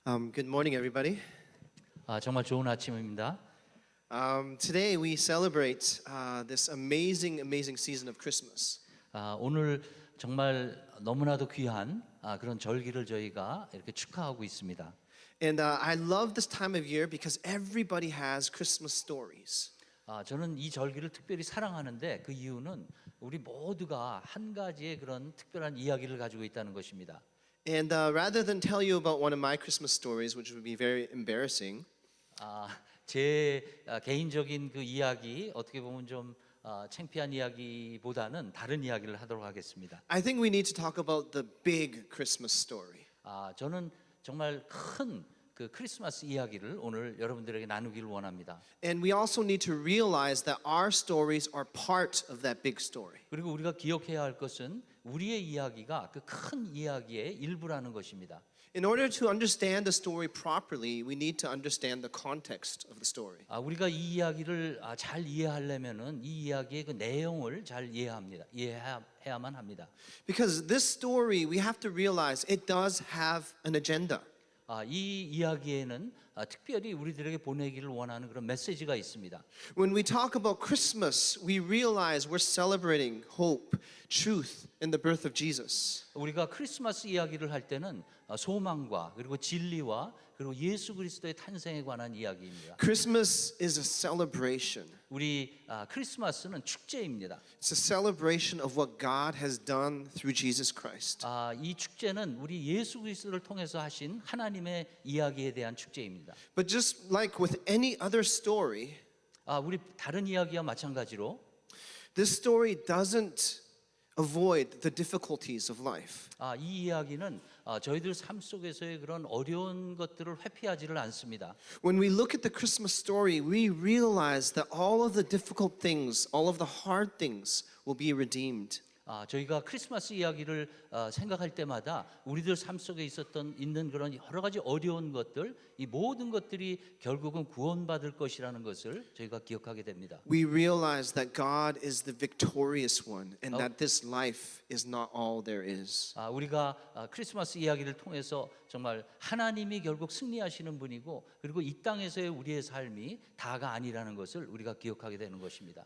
Good morning, everybody. 정말 좋은 아침입니다. Today we celebrate this amazing season of Christmas. 오늘 정말 너무나도 귀한 그런 절기를 저희가 이렇게 축하하고 있습니다. And I love this time of year because everybody has Christmas stories. 저는 이 절기를 특별히 사랑하는데 그 이유는 우리 모두가 한 가지의 그런 특별한 이야기를 가지고 있다는 것입니다. And rather than tell you about one of my Christmas stories, which would be very embarrassing, 제 개인적인 그 이야기 어떻게 보면 좀 창피한 이야기보다는 다른 이야기를 하도록 하겠습니다. I think we need to talk about the big Christmas story. 저는 정말 큰 그 크리스마스 이야기를 오늘 여러분들에게 나누기를 원합니다. And we also need to realize that our stories are part of that big story. 그리고 우리가 기억해야 할 것은 우리의 이야기가 그 큰 이야기의 일부라는 것입니다. In order to understand the story properly, we need to understand the context of the story. 우리가 이 이야기를 잘 이해하려면은 이 이야기의 그 내용을 잘 이해해야만 합니다. Because this story, we have to realize it does have an agenda. 이 이야기에는 특별히 우리들에게 보내기를 원하는 그런 메시지가 있습니다. When we talk about Christmas, we realize we're celebrating hope, truth, and the birth of Jesus. 우리가 크리스마스 이야기를 할 때는 소망과 그리고 진리와 그리고 예수 그리스도의 탄생에 관한 이야기입니다. Christmas is a celebration. 우리 크리스마스는 축제입니다. It's a celebration of what God has done through Jesus Christ. 이 축제는 우리 예수 그리스도를 통해서 하신 하나님의 이야기에 대한 축제입니다. But just like with any other story, 우리 다른 이야기와 마찬가지로 this story doesn't avoid the difficulties of life. 이 이야기는 저희들 삶 속에서의 그런 어려운 것들을 회피하지를 않습니다. When we look at the Christmas story, we realize that all of the difficult things, all of the hard things will be redeemed. 저희가 크리스마스 이야기를 생각할 때마다 우리들 삶 속에 있는 그런 여러 가지 어려운 것들, 이 모든 것들이 결국은 구원받을 것이라는 것을 저희가 기억하게 됩니다. We realize that God is the victorious one and that this life is not all there is. 우리가 크리스마스 이야기를 통해서 정말 하나님이 결국 승리하시는 분이고 그리고 이 땅에서의 우리의 삶이 다가 아니라는 것을 우리가 기억하게 되는 것입니다.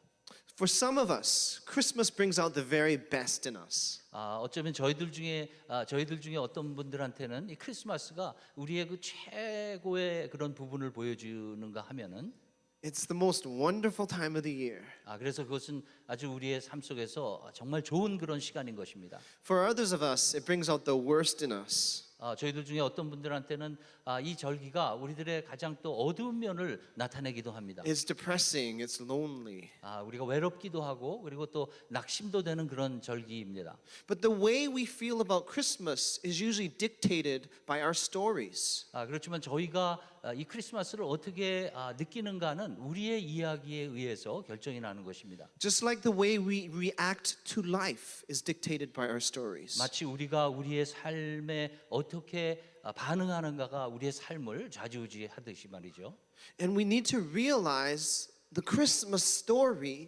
For some of us, Christmas brings out the very best in us. 어쩌면 저희들 중에 어떤 분들한테는 이 크리스마스가 우리의 그 최고의 그런 부분을 보여주는가 하면은 It's the most wonderful time of the year. 그래서 그것은 아주 우리의 삶 속에서 정말 좋은 그런 시간인 것입니다. For others of us, it brings out the worst in us. 저희들 중에 어떤 분들한테는 이 절기가 우리들의 가장 또 어두운 면을 나타내기도 합니다. It's depressing, it's lonely. 우리가 외롭기도 하고 그리고 또 낙심도 되는 그런 절기입니다. But the way we feel about Christmas is usually dictated by our stories. 그렇지만 저희가 이 크리스마스를 어떻게 느끼는가는 우리의 이야기에 의해서 결정이 나는 것입니다. Just like the way we react to life is dictated by our stories. 마치 우리가 우리의 삶에 어떻게 반응하는가가 우리의 삶을 좌지우지하듯이 말이죠. And we need to realize the Christmas story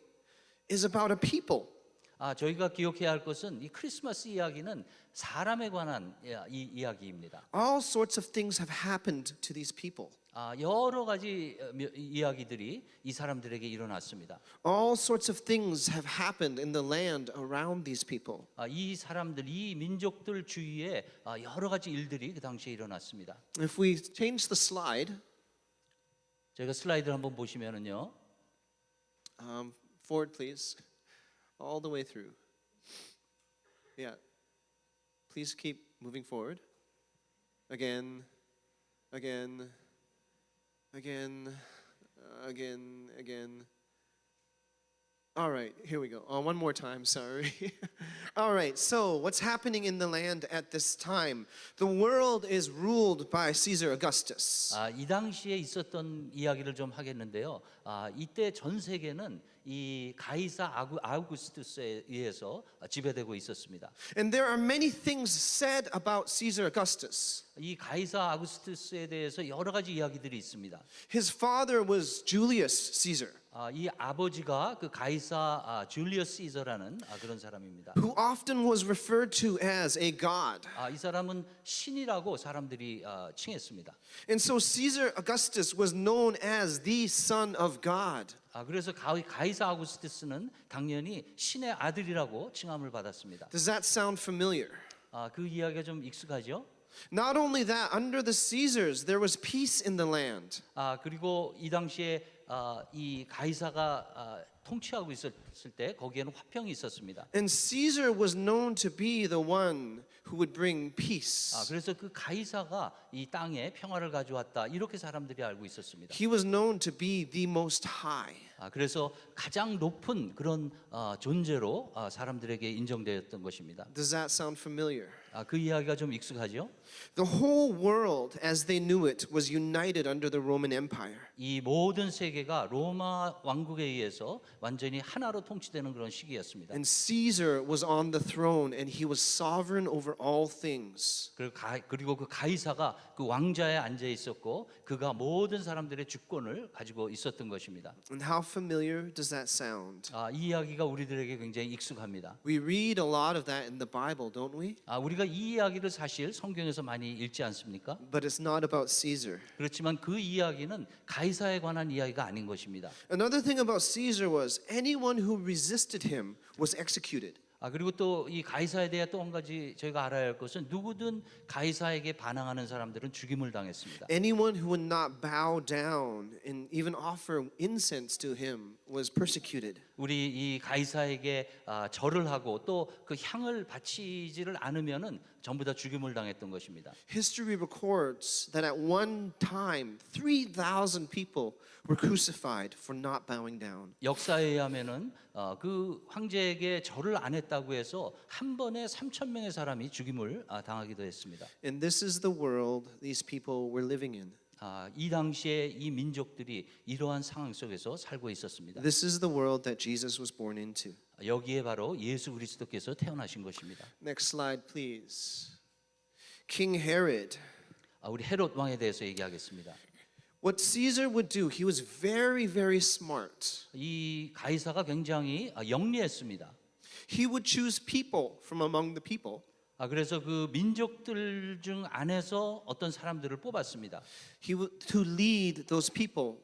is about a people. 저희가 기억해야 할 것은 이 크리스마스 이야기는 사람에 관한 이야기입니다. All sorts of things have happened to these people. 여러 가지 이야기들이 이 사람들에게 일어났습니다. All sorts of things have happened in the land around these people. 이 사람들, 이 민족들 주위에 여러 가지 일들이 그 당시에 일어났습니다. If we change the slide, 저희가 슬라이드를 한번 보시면은요. forward please. All the way through. Yeah. Please keep moving forward. Again. All right, here we go. One more time, sorry. All right, so what's happening in the land at this time? The world is ruled by Caesar Augustus. 이 당시에 있었던 이야기를 좀 하겠는데요. 이때 전 세계는 이 가이사 아우구스투스에 의해서 지배되고 있었습니다. And there are many things said about Caesar Augustus. 이 가이사 아우구스투스에 대해서 여러 가지 이야기들이 있습니다. His father was Julius Caesar. 이 아버지가 그 가이사 줄리어스 시저라는 그런 사람입니다. who often was referred to as a god. 이 사람은 신이라고 사람들이 칭했습니다. And so Caesar Augustus was known as the son of God. 그래서 가이사 아우구스투스는 당연히 신의 아들이라고 칭함을 받았습니다. Does that sound familiar? 그 이야기가 좀 익숙하죠? Not only that, under the Caesars, there was peace in the land. 그리고 이 당시에 이 가이사가 통치하고 있었을 때 거기에는 화평이 있었습니다. And Caesar was known to be the one who would bring peace. 그래서 그 가이사가 이 땅에 평화를 가져왔다 이렇게 사람들이 알고 있었습니다. He was known to be the most high. 그래서 가장 높은 그런 존재로 사람들에게 인정되었던 것입니다. Does that sound familiar? 그 이야기가 좀 익숙하죠? The whole world, as they knew it, was united under the Roman Empire. 이 모든 세계가 로마 왕국에 의해서 완전히 하나로 통치되는 그런 시기였습니다. And Caesar was on the throne and he was sovereign over all things. 그리고 그 가이사가 그 왕좌에 앉아 있었고 그가 모든 사람들의 주권을 가지고 있었던 것입니다. And how familiar does that sound? 이 이야기가 우리들에게 굉장히 익숙합니다. We read a lot of that in the Bible, don't we? 우리가 이 이야기를 사실 성경에서 많이 읽지 않습니까? But it's not about Caesar. 그렇지만 그 이야기는 가이사에 관한 이야기가 아닌 것입니다. Another thing about Caesar was anyone who resisted him was executed. 그리고 또 이 가이사에 대해 또 한 가지 저희가 알아야 할 것은 누구든 가이사에게 반항하는 사람들은 죽임을 당했습니다. Anyone who would not bow down and even offer incense to him was persecuted. 우리 이 가이사에게 절을 하고 또 그 향을 바치지를 않으면은 전부 다 죽임을 당했던 것입니다. History records that at one time 3,000 people were crucified for not bowing down. 역사에 의하면은 그 황제에게 절을 안 했다고 해서 한 번에 3,000명의 사람이 죽임을 당하기도 했습니다. And this is the world these people were living in. 이 당시에 이 민족들이 이러한 상황 속에서 살고 있었습니다. This is the world that Jesus was born into. 여기에 바로 예수 그리스도께서 태어나신 것입니다. Next slide, please. King Herod. 우리 헤롯 왕에 대해서 얘기하겠습니다. What Caesar would do, he was very, very smart. 이 가이사가 굉장히 영리했습니다. He would choose people from among the people. 그래서 그 민족들 중 안에서 어떤 사람들을 뽑았습니다. He would to lead those people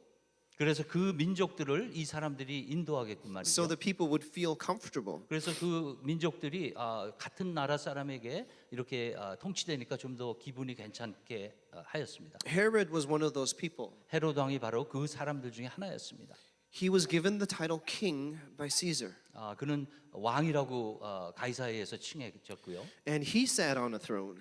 그래서 그 민족들을 이 사람들이 인도하게끔 so 말이죠. the people would feel comfortable. 그래서 그 민족들이 같은 나라 사람에게 이렇게 통치되니까 좀 더 기분이 괜찮게 하였습니다. Herod was one of those people. 헤롯 왕이 바로 그 사람들 중에 하나였습니다. He was given the title king by Caesar. 그는 왕이라고 가이사에 의해서 칭해졌고요. And he sat on a throne.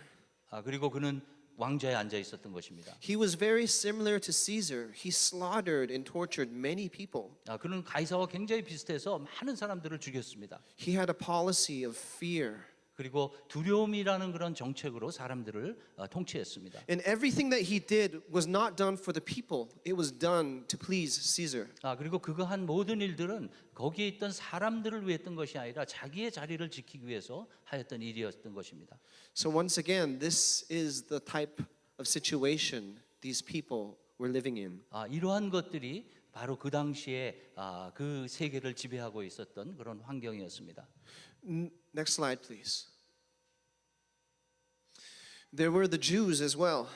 그리고 그는 왕좌에 앉아 있었던 것입니다. He was very similar to Caesar. He slaughtered and tortured many people. 그는 가이사와 굉장히 비슷해서 많은 사람들을 죽였습니다. He had a policy of fear. 그리고 두려움이라는 그런 정책으로 사람들을 통치했습니다. And everything that he did was not done for the people. It was done to please Caesar. 그리고 그가 한 모든 일들은 거기에 있던 사람들을 위해 했던 것이 아니라 자기의 자리를 지키기 위해서 하였던 일이었던 것입니다. So once again, this is the type of situation these people were living in. 이러한 것들이 바로 그 당시에 그 세계를 지배하고 있었던 그런 환경이었습니다. Next slide, please. There were the Jews as well.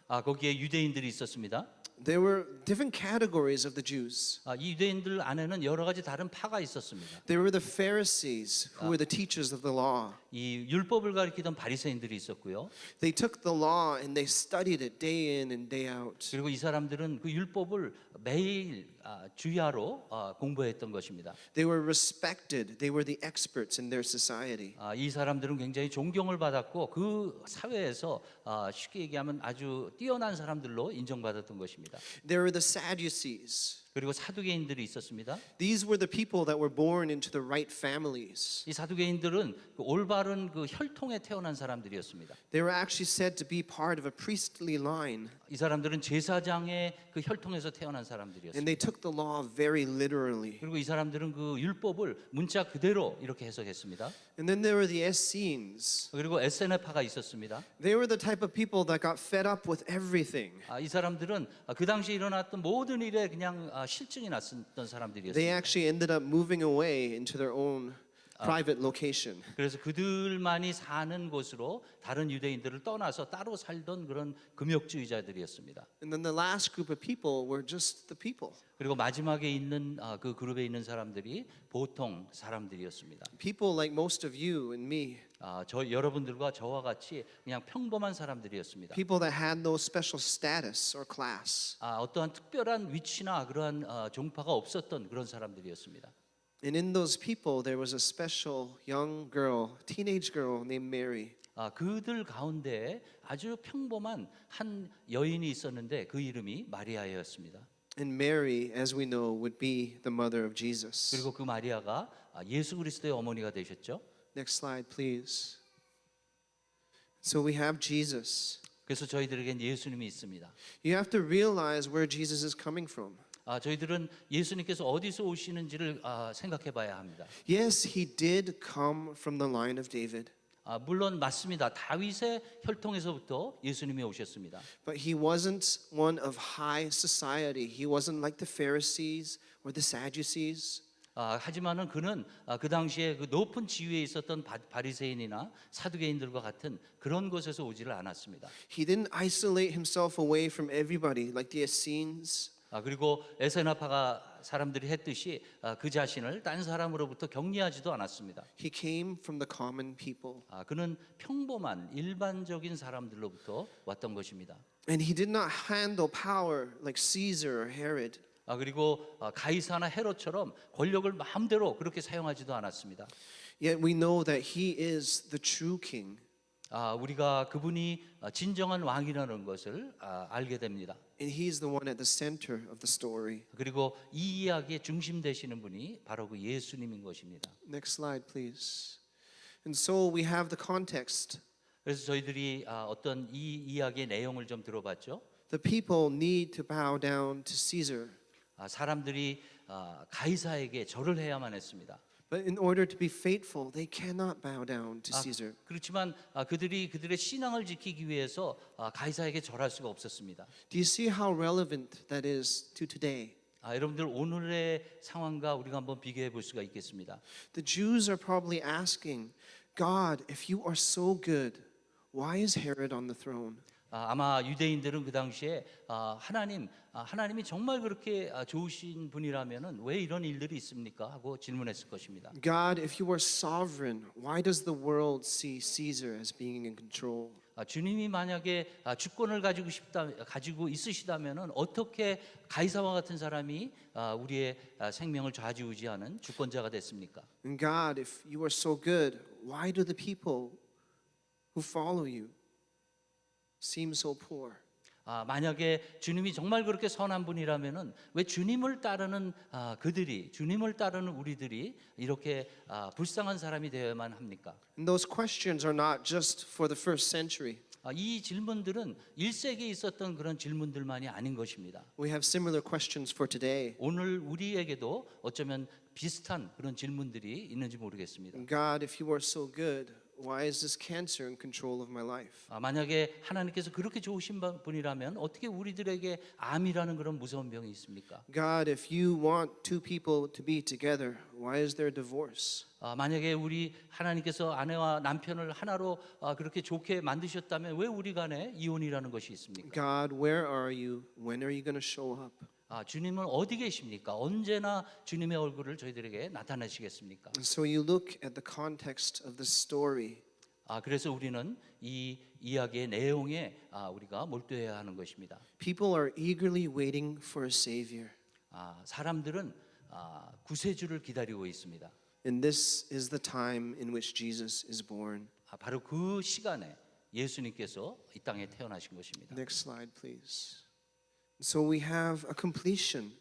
거기에 유대인들이 있었습니다. There were different categories of the Jews. 이 유대인들 안에는 여러 가지 다른 파가 있었습니다. There were the Pharisees, who were the teachers of the law. 이 율법을 가리키던 바리새인들이 있었고요. They took the law and they studied it day in and day out. 그리고 이 사람들은 그 율법을 매일 주야로 공부했던 것입니다. They were respected. They were the experts in their society. 이 사람들은 굉장히 존경을 받았고 그 사회에서 쉽게 얘기하면 아주 뛰어난 사람들로 인정받았던 것입니다. There were the Sadducees. 그리고 사두개인들이 있었습니다. These were the people that were born into the right families. 이 사두개인들은 그 올바른 그 혈통에 태어난 사람들이었습니다. They were actually said to be part of a priestly line. 이 사람들은 제사장의 그 혈통에서 태어난 And 사람들이었습니다. they took the law very literally. 그리고 이 사람들은 그 율법을 문자 그대로 이렇게 해석했습니다. And then there were the Essenes. 그리고 에세네파가 있었습니다. They were the type of people that got fed up with everything. 이 사람들은 그 당시에 일어났던 모든 일에 그냥 실증이 났었던 They 사람들이었습니다. actually ended up moving away into their own private location. 그래서 그들만이 사는 곳으로 다른 유대인들을 떠나서 따로 살던 그런 금욕주의자들이었습니다. And then the last group of people were just the people. 그리고 마지막에 있는 그 그룹에 있는 사람들이 보통 사람들이었습니다. People like most of you and me. 저 여러분들과 저와 같이 그냥 평범한 사람들이었습니다. People that had no special status or class. 어떠한 특별한 위치나 그러한 종파가 없었던 그런 사람들이었습니다. And in those people, there was a special young girl, teenage girl named Mary. 그들 가운데 아주 평범한 한 여인이 있었는데 그 이름이 마리아였습니다. And Mary, as we know, would be the mother of Jesus. 그리고 그 마리아가 예수 그리스도의 어머니가 되셨죠. Next slide, please. So we have Jesus. 그래서 저희들에겐 예수님이 있습니다. You have to realize where Jesus is coming from. 저희들은 예수님께서 어디서 오시는지를 생각해 봐야 합니다. Yes, he did come from the line of David. 물론 맞습니다. 다윗의 혈통에서부터 예수님이 오셨습니다. But he wasn't one of high society. He wasn't like the Pharisees or the Sadducees. 하지만은 그는 그 당시에 그 높은 지위에 있었던 바리새인이나 사두개인들과 같은 그런 곳에서 오지를 않았습니다. He didn't isolate himself away from everybody like the Essenes. 그리고 에세나파가 사람들이 했듯이 그 자신을 딴 사람으로부터 격리하지도 않았습니다. He came from the common people. 그는 평범한 일반적인 사람들로부터 왔던 것입니다. And he did not handle power like Caesar or Herod. 그리고 가이사나 헤롯처럼 권력을 마음대로 그렇게 사용하지도 않았습니다. Yet we know that he is the true king. 우리가 그분이 진정한 왕이라는 것을 알게 됩니다. And he's the one at the center of the story. 그리고 이 이야기의 중심 되시는 분이 바로 그 예수님인 것입니다. Next slide, please. And so we have the context. 그래서 저희들이 어떤 이 이야기의 내용을 좀 들어봤죠. The people need to bow down to Caesar. 사람들이 가이사에게 절을 해야만 했습니다. But in order to be faithful, they cannot bow down to Caesar. 그렇지만 그들의 신앙을 지키기 위해서 가이사에게 절할 수가 없었습니다. Do you see how relevant that is to today? 여러분들 오늘의 상황과 우리가 한번 비교해 볼 수가 있겠습니다. The Jews are probably asking, God, if you are so good, why is Herod on the throne? 아마 유대인들은 그 당시에 하나님이 정말 그렇게 좋으신 분이라면은 왜 이런 일들이 있습니까? 하고 질문했을 것입니다. God, if you are sovereign, why does the world see Caesar as being in control? 주님이 만약에 주권을 가지고 있으시다면은 어떻게 가이사와 같은 사람이 우리의 생명을 좌지우지하는 주권자가 됐습니까? And God, if you are so good, why do the people who follow you seem so poor? 만약에 주님이 정말 그렇게 선한 분이라면은 왜 주님을 따르는 주님을 따르는 우리들이 이렇게 불쌍한 사람이 되어야만 합니까? And those questions are not just for the first century. 이 질문들은 1세기에 있었던 그런 질문들만이 아닌 것입니다. We have similar questions for today. 오늘 우리에게도 어쩌면 비슷한 그런 질문들이 있는지 모르겠습니다. God, if you are so good, why is this cancer in control of my life? 만약에 하나님께서 그렇게 좋으신 분이라면 어떻게 우리들에게 암이라는 그런 무서운 병이 있습니까? God, if you want two people to be together, why is there divorce? 만약에 우리 하나님께서 아내와 남편을 하나로 그렇게 좋게 만드셨다면 왜 우리 간에 이혼이라는 것이 있습니까? God, where are you? When are you going to show up? 주님은 어디 계십니까? 언제나 주님의 얼굴을 저희들에게 나타내시겠습니까? And so you look at the context of the story. 그래서 우리는 이 이야기의 내용에 우리가 몰두해야 하는 것입니다. People are eagerly waiting for a savior. 사람들은 구세주를 기다리고 있습니다. And this is the time in which Jesus is born. 바로 그 시간에 예수님께서 이 땅에 태어나신 것입니다. Next slide, please. So we have a completion.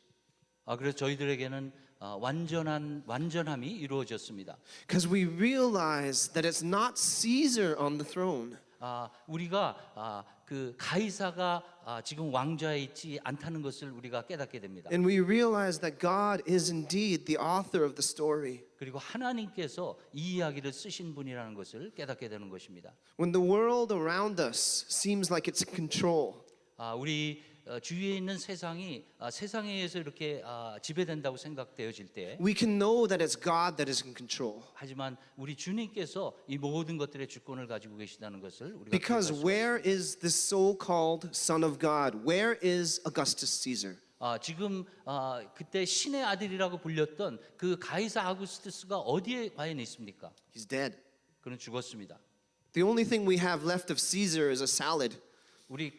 그래서 저희들에게는 완전함이 이루어졌습니다. Because we realize that it's not Caesar on the throne. 우리가 그 가이사가 지금 왕좌에 있지 않다는 것을 우리가 깨닫게 됩니다. And we realize that God is indeed the author of the story. 그리고 하나님께서 이 이야기를 쓰신 분이라는 것을 깨닫게 되는 것입니다. When the world around us seems like it's in control, 우리 주위에 있는 세상이 세상에 의해서 이렇게 지배된다고 생각되어질 때, we can know that it's God that is in control. 하지만 우리 주님께서 이 모든 것들의 주권을 가지고 계시다는 것을 우리가 Because 기억할 수 where is this so-called Son of God? Where is Augustus Caesar? 지금 그때 신의 아들이라고 불렸던 그 가이사 아구스투스가 어디에 과연 있습니까? He's dead. 그는 죽었습니다. The only thing we have left of Caesar is a salad. 우리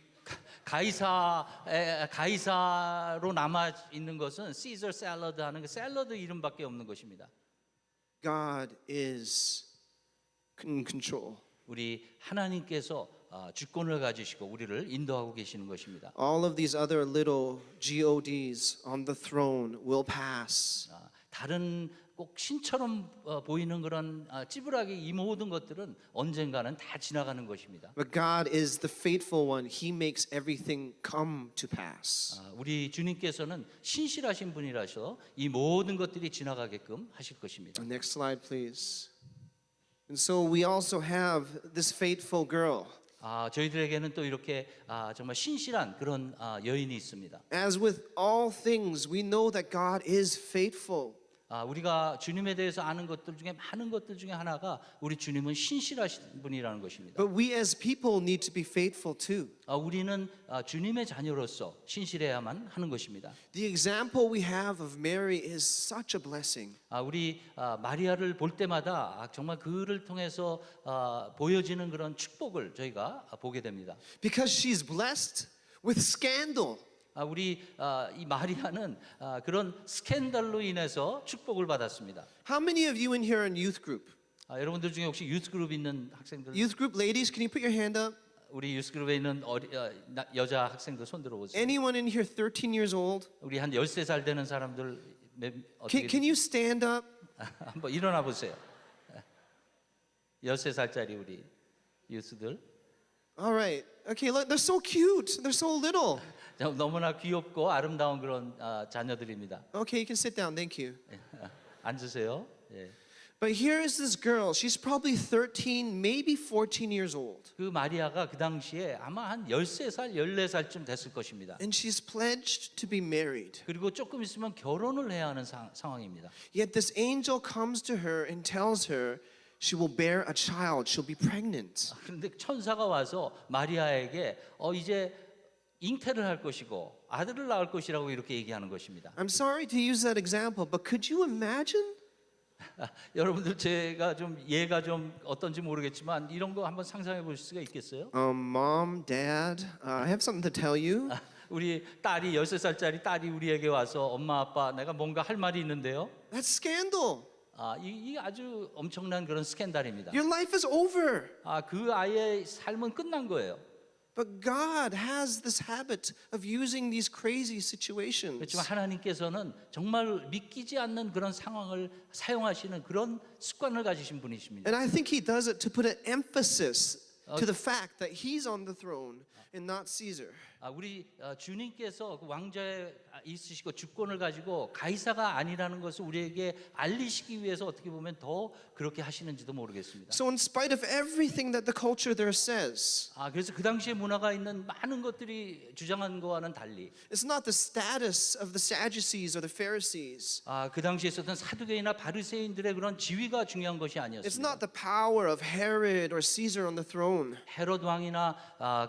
가이사로 남아 있는 것은 시저 샐러드 하는 그 샐러드 이름밖에 없는 것입니다. God is in control. 우리 하나님께서 주권을 가지시고 우리를 인도하고 계시는 것입니다. All of these other little gods on the throne will pass. 다른 꼭 신처럼 보이는 그런 찌부라기 이 모든 것들은 언젠가는 다 지나가는 것입니다. But God is the faithful one. He makes everything come to pass. 우리 주님께서는 신실하신 분이라서 이 모든 것들이 지나가게끔 하실 것입니다. Next slide, please. And so we also have this faithful girl. 저희들에게는 또 이렇게 정말 신실한 그런 여인이 있습니다. As with all things, we know that God is faithful. 우리가 주님에 대해서 아는 것들 중에 많은 것들 중에 하나가 우리 주님은 신실하신 분이라는 것입니다. But we as people need to be faithful too. 우리는 주님의 자녀로서 신실해야만 하는 것입니다. The example we have of Mary is such a blessing. 우리 마리아를 볼 때마다 정말 그를 통해서 보여지는 그런 축복을 저희가 보게 됩니다. Because she's blessed with scandal. 우리 이 마리아는 그런 스캔들로 인해서 축복을 받았습니다. How many of you in here are in youth group? 여러분들 중에 혹시 유스 그룹 있는 학생들, Youth group ladies, can you put your hand up? 우리 유스 그룹에 있는 여자 학생들 손 들어보세요. Anyone in here 13 years old? 우리 한 13살 되는 사람들 어떻게 Can you stand up? 한번 일어나 보세요. 13살짜리 우리 유스들. All right. Okay, look, they're so cute. They're so little. 너무나 귀엽고 아름다운 그런 자녀들입니다. Okay, you can sit down. Thank you. 앉으세요. 예. But here is this girl. She's probably 13, maybe 14 years old. 그 마리아가 그 당시에 아마 한 13살, 14살쯤 됐을 것입니다. And she's pledged to be married. 그리고 조금 있으면 결혼을 해야 하는 상황입니다. Yet this angel comes to her and tells her she will bear a child. She'll be pregnant. 그런데 천사가 와서 마리아에게 이제 잉태를 할 것이고 아들을 낳을 것이라고 이렇게 얘기하는 것입니다. I'm sorry to use that example, but could you imagine? 여러분들 제가 좀 예가 좀 어떤지 모르겠지만 이런 거 한번 상상해 볼 수가 있겠어요? Mom, Dad, I have something to tell you. 우리 딸이 13살짜리 딸이 우리에게 와서 엄마 아빠 내가 뭔가 할 말이 있는데요. That's scandal. 이 아주 엄청난 그런 스캔들입니다. Your life is over. 그 아이의 삶은 끝난 거예요. But God has this habit of using these crazy situations. 그렇지만 하나님께서는 정말 믿기지 않는 그런 상황을 사용하시는 그런 습관을 가지신 분이십니다. And I think He does it to put an emphasis to the fact that He's on the throne and not Caesar. 우리 주님께서 그 왕좌에 있으시고 주권을 가지고 가이사가 아니라는 것을 우리에게 알리시기 위해서 어떻게 보면 더 그렇게 하시는지도 모르겠습니다. So in spite of everything that the culture there says, 그래서 그 당시에 문화가 있는 많은 것들이 주장한 거와는 달리 it's not the status of the Sadducees or the Pharisees. 그 당시에 있었던 사두개인이나 바리새인들의 그런 지위가 중요한 것이 It's 아니었습니다. not the power of Herod or Caesar on the throne. 헤롯 왕이나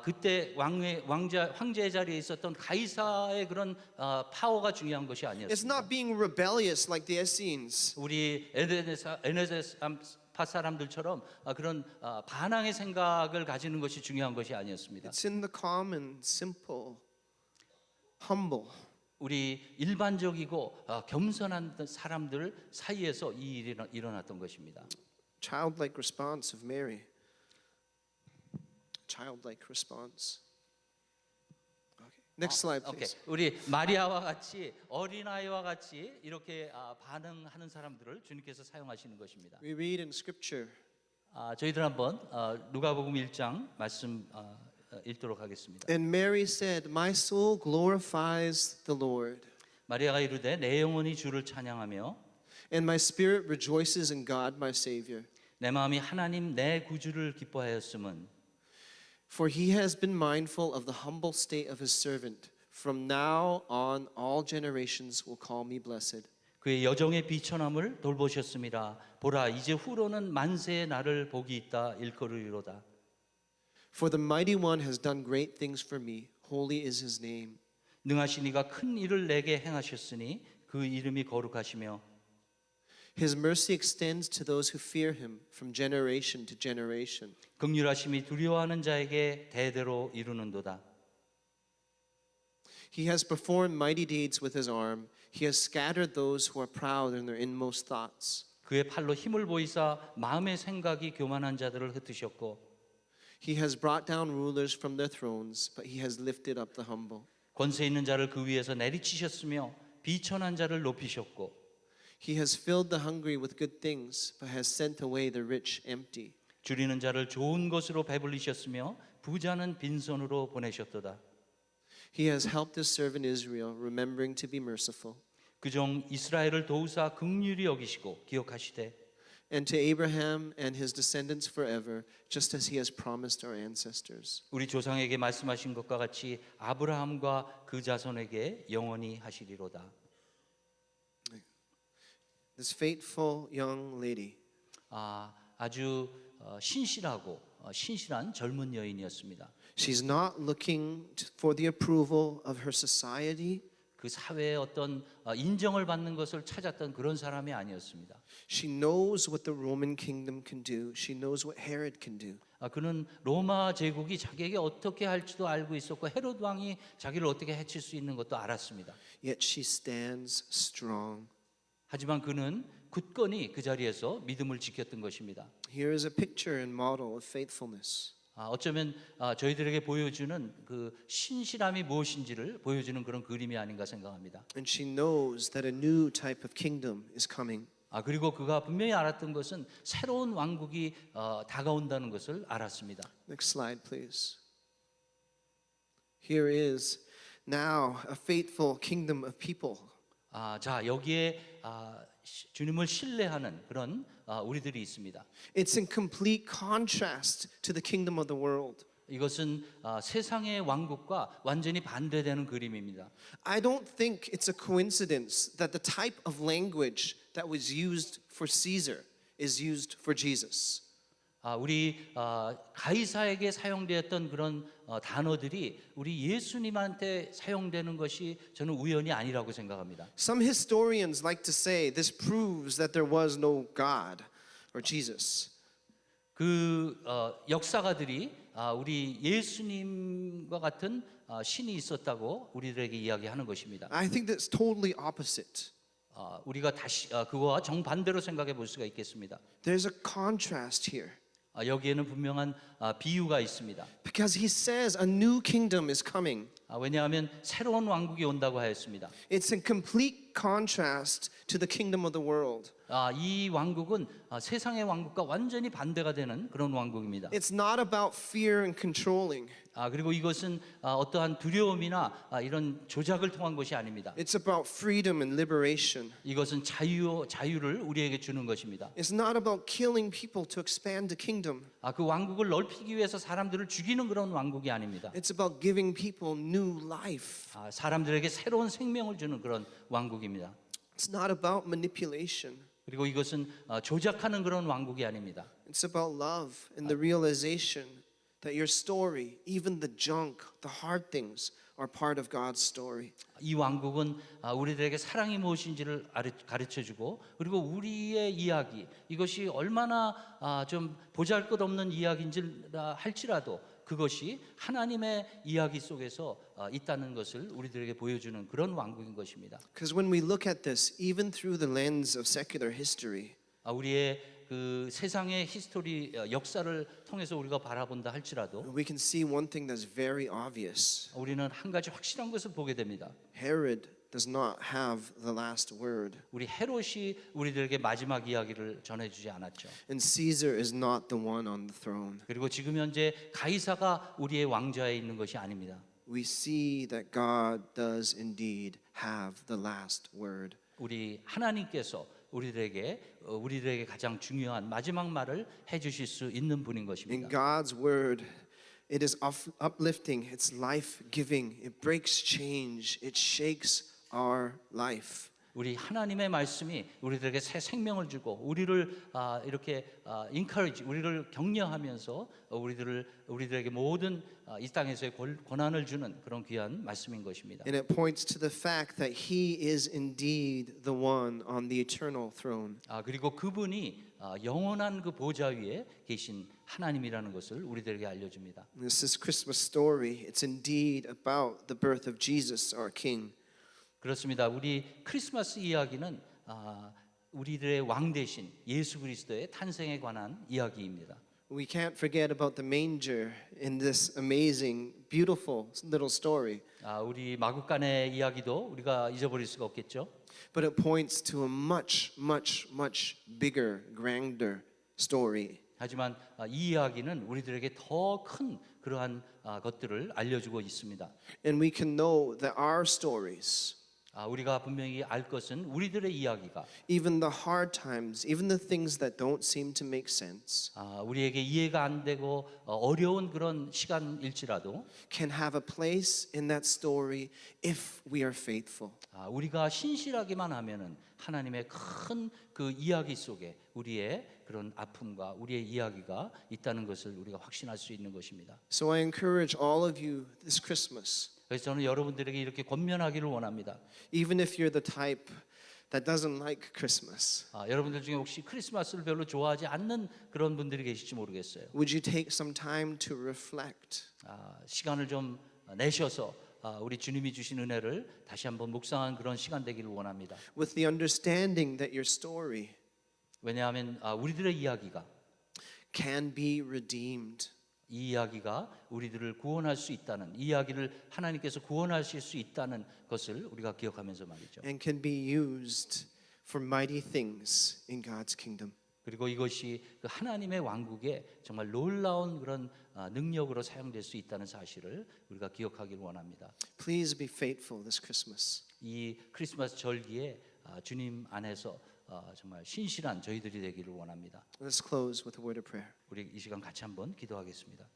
그때 황제의 자리에 있었던 가이사의 그런 파워가 중요한 것이 It's 아니었습니다. not being rebellious like the Essenes. 우리 에네세파 사람들처럼 그런 반항의 생각을 가지는 것이 중요한 것이 아니었습니다. It's in the common, simple, humble. 우리 일반적이고 겸손한 사람들 사이에서 이 일이 일어났던 것입니다. Childlike response of Mary. Childlike response. Okay. Next slide, 오케이. please. 우리 마리아와 같이 어린아이와 같이 이렇게 반응하는 사람들을 주님께서 사용하시는 것입니다. We read in Scripture. 저희들 한번 누가복음 1장 말씀 읽도록 하겠습니다. And Mary said, "My soul glorifies the Lord, 마리아가 이르되 내 영혼이 주를 찬양하며 and my spirit rejoices in God, my Savior, 내 마음이 하나님 내 구주를 기뻐하였음은 for He has been mindful of the humble state of His servant. From now on, all generations will call me blessed. 그의 여정의 비천함을 돌보셨습니다. 보라, 이제 후로는 만세의 날을 복이 있다 일컬으리로다. For the mighty one has done great things for me. Holy is his name. 능하신 이가 큰 일을 내게 행하셨으니 그 이름이 거룩하시며 His mercy extends to those who fear him from generation to generation. 긍휼하심이 두려워하는 자에게 대대로 이루는도다. He has performed mighty deeds with his arm. He has scattered those who are proud in their inmost thoughts. 그의 팔로 힘을 보이사 마음의 생각이 교만한 자들을 흩으셨고 He has brought down rulers from their thrones, but he has lifted up the humble. 권세 있는 자를 그 위에서 내리치셨으며 비천한 자를 높이셨고 He has filled the hungry with good things, but has sent away the rich empty. 줄이는 자를 좋은 것으로 배불리셨으며 부자는 빈손으로 보내셨도다. He has helped his servant Israel, remembering to be merciful. 그종 이스라엘을 도우사 긍휼히 여기시고 기억하시되 And to Abraham and his descendants forever, just as he has promised our ancestors. 우리 조상에게 말씀하신 것과 같이 아브라함과 그 자손에게 영원히 하시리로다. This faithful young lady, 아주 신실하고 신실한 젊은 여인이었습니다. she's not looking for the approval of her society. 그 사회의 어떤 인정을 받는 것을 찾았던 그런 사람이 아니었습니다. She knows what the Roman kingdom can do. She knows what Herod can do. 그는 로마 제국이 자기에게 어떻게 할지도 알고 있었고 헤롯 왕이 자기를 어떻게 해칠 수 있는 것도 알았습니다. Yet she stands strong. 하지만 그는 굳건히 그 자리에서 믿음을 지켰던 것입니다. Here is a picture and model of faithfulness. 어쩌면 저희들에게 보여주는 그 신실함이 무엇인지를 보여주는 그런 그림이 아닌가 생각합니다. And she knows that a new type of kingdom is coming. 그리고 그가 분명히 알았던 것은 새로운 왕국이 다가온다는 것을 알았습니다. Next slide, please. Here is now a faithful kingdom of people. 자, 여기에 주님을 신뢰하는 그런 우리들이 있습니다. It's in complete contrast to the kingdom of the world. 이것은 세상의 왕국과 완전히 반대되는 그림입니다. I don't think it's a coincidence that the type of language that was used for Caesar is used for Jesus. 우리 가이사에게 사용되었던 그런 단어들이 우리 예수님한테 사용되는 것이 저는 우연이 아니라고 생각합니다. Some historians like to say this proves that there was no God or Jesus. 그 역사가들이 우리 예수님과 같은 신이 있었다고 우리들에게 이야기하는 것입니다. I think that's totally opposite. 우리가 다시 그거와 정반대로 생각해 볼 수가 있겠습니다. There's a contrast here. 여기에는 분명한 비유가 있습니다. Because he says a new kingdom is coming. 왜냐하면 새로운 왕국이 온다고 하였습니다. It's in complete contrast to the kingdom of the world. 이 왕국은 세상의 왕국과 완전히 반대가 되는 그런 왕국입니다. It's not about fear and controlling. 그리고 이것은 어떠한 두려움이나 이런 조작을 통한 것이 아닙니다. It's about freedom and liberation. 이것은 자유를 우리에게 주는 것입니다. It's not about killing people to expand the kingdom. 그 왕국을 넓히기 위해서 사람들을 죽이는 그런 왕국이 아닙니다. It's about giving people new life. 사람들에게 새로운 생명을 주는 그런 왕국입니다. It's not about manipulation. 그리고 이것은 조작하는 그런 왕국이 아닙니다. It's about love and the realization that your story, even the junk, the hard things, are part of God's story. 이 왕국은 우리들에게 사랑이 무엇인지를 가르쳐주고 그리고 우리의 이야기 이것이 얼마나 좀 보잘것없는 이야기인지 할지라도 그것이 하나님의 이야기 속에서 있다는 것을 우리들에게 보여주는 그런 왕국인 것입니다. Because when we look at this, even through the lens of secular history, 우리의 그 세상의 히스토리 역사를 통해서 우리가 바라본다 할지라도 we can see one thing that's very obvious. 우리는 한 가지 확실한 것을 보게 됩니다. Herod does not have the last word. 우리 헤롯이 우리들에게 마지막 이야기를 전해주지 않았죠. And Caesar is not the one on the throne. 그리고 지금 현재 가이사가 우리의 왕좌에 있는 것이 아닙니다. We see that God does indeed have the last word. 우리 하나님께서 우리들에게 가장 중요한 마지막 말을 해주실 수 있는 분인 And 것입니다. God's word It is uplifting, it's life-giving, it breaks change, it shakes our life. 우리 하나님의 말씀이 우리들에게 새 생명을 주고 우리를 이렇게 encourage, 우리를 격려하면서 우리들에게 모든 이 땅에서의 고난을 주는 그런 귀한 말씀인 것입니다. And it points to the fact that He is indeed the one on the eternal throne. 그리고 그분이 영원한 그 보좌 위에 계신 하나님이라는 것을 우리들에게 알려줍니다. This is Christmas story. It's indeed about the birth of Jesus, our King. 그렇습니다. 우리 크리스마스 이야기는 우리들의 왕 대신 예수 그리스도의 탄생에 관한 이야기입니다. We can't forget about the manger in this amazing, beautiful little story. 우리 마구간의 이야기도 우리가 잊어버릴 수가 없겠죠. But it points to a much, much, much bigger, grander story. 하지만 이 이야기는 우리들에게 더 큰 그러한 것들을 알려주고 있습니다. And we can know that our stories, 우리가 분명히 알 것은 우리들의 이야기가 even the hard times, even the things that don't seem to make sense, 우리에게 이해가 안 되고 어려운 그런 시간일지라도 can have a place in that story if we are faithful. 우리가 신실하기만 하면은 하나님의 큰 그 이야기 속에 우리의 그런 아픔과 우리의 이야기가 있다는 것을 우리가 확신할 수 있는 것입니다. So I encourage all of you this Christmas, 그래서 저는 여러분들에게 이렇게 권면하기를 원합니다. even if you're the type that doesn't like Christmas, 여러분들 중에 혹시 크리스마스를 별로 좋아하지 않는 그런 분들이 계실지 모르겠어요. would you take some time to reflect? 시간을 좀 내셔서 우리 주님이 주신 은혜를 다시 한번 묵상한 그런 시간 되기를 원합니다. With the understanding that your story 왜냐하면 우리들의 이야기가 can be redeemed. 이 이야기가 우리들을 구원할 수 있다는, 이 이야기를 하나님께서 구원하실 수 있다는 것을 우리가 기억하면서 말이죠. And can be used for mighty things in God's kingdom. 그리고 이것이 그 하나님의 왕국에 정말 놀라운 그런 능력으로 사용될 수 있다는 사실을 우리가 기억하기를 원합니다. Please be faithful this Christmas. 이 크리스마스 절기에 주님 안에서 정말 신실한 저희들이 되기를 원합니다. Let's close with a word of prayer. 우리 이 시간 같이 한번 기도하겠습니다.